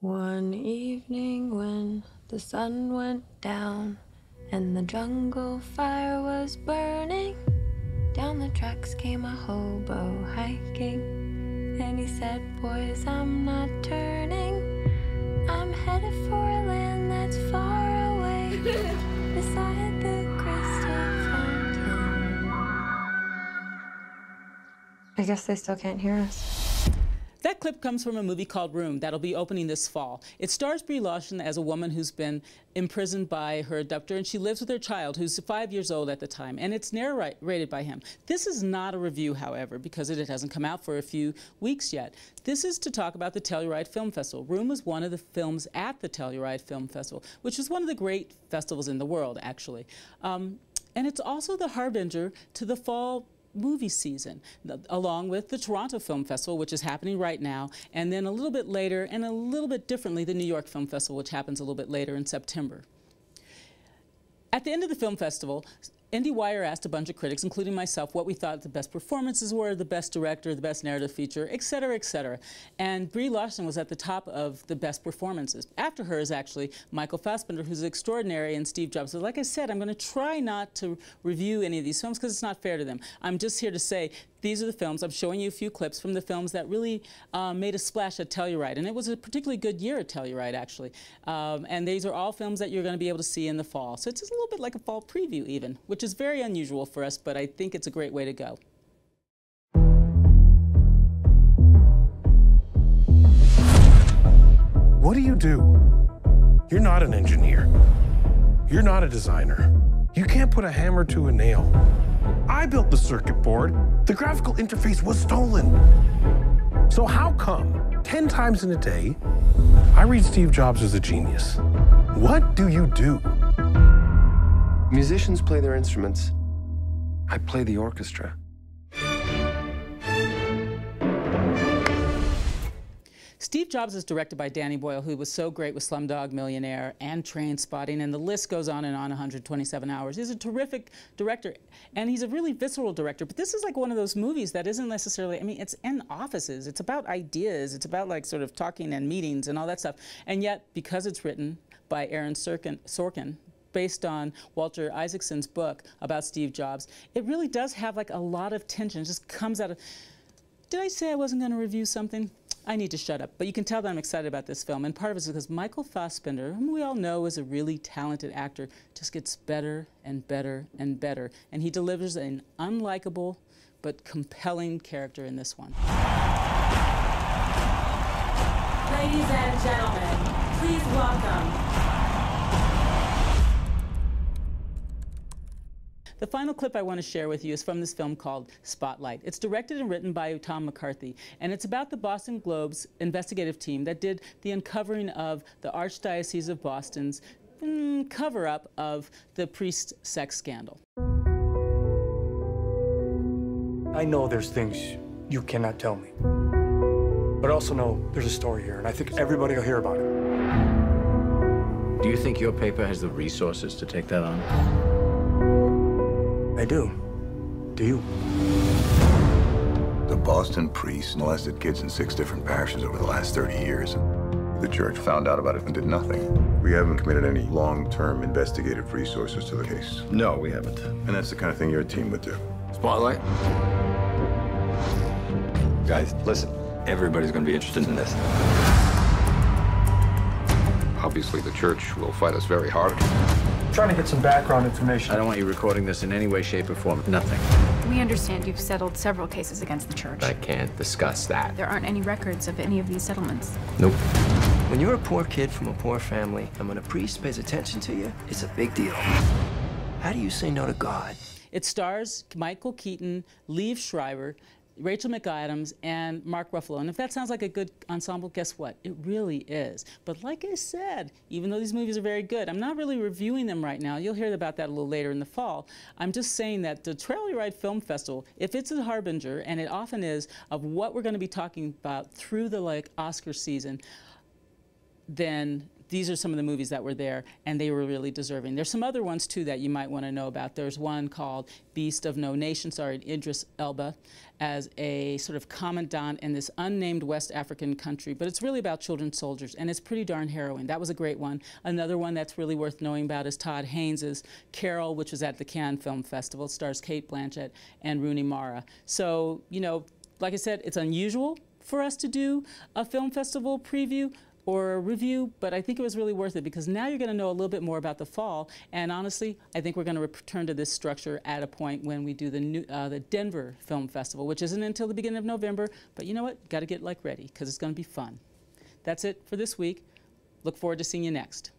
One evening when the sun went down and the jungle fire was burning, down the tracks came a hobo hiking, and he said, "Boys, I'm not turning. I'm headed for a land that's far away, beside the crystal fountain." I guess they still can't hear us. That clip comes from a movie called Room that'll be opening this fall. It stars Brie Larson as a woman who's been imprisoned by her abductor, and she lives with her child, who's 5 years old at the time, and it's narrated by him. This is not a review, however, because it hasn't come out for a few weeks yet. This is to talk about the Telluride Film Festival. Room was one of the films at the Telluride Film Festival, which is one of the great festivals in the world, actually. And it's also the harbinger to the fall movie season, along with the Toronto Film Festival, which is happening right now, and then a little bit later and a little bit differently, the New York Film Festival, which happens a little bit later in September. At the end of the film festival, IndieWire asked a bunch of critics, including myself, what we thought the best performances were, the best director, the best narrative feature, et cetera, et cetera. And Brie Larson was at the top of the best performances. After her is actually Michael Fassbender, who's extraordinary, and Steve Jobs. So like I said, I'm going to try not to review any of these films because it's not fair to them. I'm just here to say these are the films. I'm showing you a few clips from the films that really made a splash at Telluride. And it was a particularly good year at Telluride, actually. And these are all films that you're going to be able to see in the fall. So it's just a little bit like a fall preview even, which is very unusual for us, but I think it's a great way to go. What do? You're not an engineer. You're not a designer. You can't put a hammer to a nail. I built the circuit board. The graphical interface was stolen. So how come 10 times in a day, I read Steve Jobs as a genius? What do you do? Musicians play their instruments. I play the orchestra. Steve Jobs is directed by Danny Boyle, who was so great with Slumdog Millionaire and Trainspotting, and the list goes on and on, 127 Hours. He's a terrific director, and he's a really visceral director, but this is like one of those movies that isn't necessarily, I mean, it's in offices, it's about ideas, it's about like sort of talking and meetings and all that stuff, and yet, because it's written by Aaron Sorkin, based on Walter Isaacson's book about Steve Jobs, it really does have like a lot of tension. It just comes out of, did I say I wasn't going to review something? I need to shut up, but you can tell that I'm excited about this film, and part of it is because Michael Fassbender, whom we all know is a really talented actor, just gets better and better and better, and he delivers an unlikable but compelling character in this one. Ladies and gentlemen, please welcome. The final clip I want to share with you is from this film called Spotlight. It's directed and written by Tom McCarthy, and it's about the Boston Globe's investigative team that did the uncovering of the Archdiocese of Boston's cover-up of the priest sex scandal. I know there's things you cannot tell me, but I also know there's a story here, and I think everybody will hear about it. Do you think your paper has the resources to take that on? I do. Do you? The Boston priest molested kids in 6 different parishes over the last 30 years. The church found out about it and did nothing. We haven't committed any long-term investigative resources to the case. No, we haven't. And that's the kind of thing your team would do. Spotlight? Guys, listen. Everybody's going to be interested in this. Obviously, the church will fight us very hard. Trying to get some background information. I don't want you recording this in any way, shape, or form. Nothing. We understand you've settled several cases against the church. I can't discuss that. There aren't any records of any of these settlements. Nope. When you're a poor kid from a poor family, and when a priest pays attention to you, it's a big deal. How do you say no to God? It stars Michael Keaton, Liev Schreiber, Rachel McAdams, and Mark Ruffalo. And if that sounds like a good ensemble, guess what? It really is. But like I said, even though these movies are very good, I'm not really reviewing them right now. You'll hear about that a little later in the fall. I'm just saying that the Telluride Film Festival, if it's a harbinger, and it often is, of what we're going to be talking about through the Oscar season, then these are some of the movies that were there, and they were really deserving. There's some other ones, too, that you might want to know about. There's one called Beast of No Nation, starring Idris Elba as a sort of commandant in this unnamed West African country, but it's really about children soldiers, and it's pretty darn harrowing. That was a great one. Another one that's really worth knowing about is Todd Haynes's Carol, which was at the Cannes Film Festival. It stars Cate Blanchett and Rooney Mara. So, you know, like I said, it's unusual for us to do a film festival preview or a review, but I think it was really worth it because now you're going to know a little bit more about the fall. And honestly, I think we're going to return to this structure at a point when we do the Denver Film Festival, which isn't until the beginning of November. But you know what? Got to get ready because it's going to be fun. That's it for this week. Look forward to seeing you next.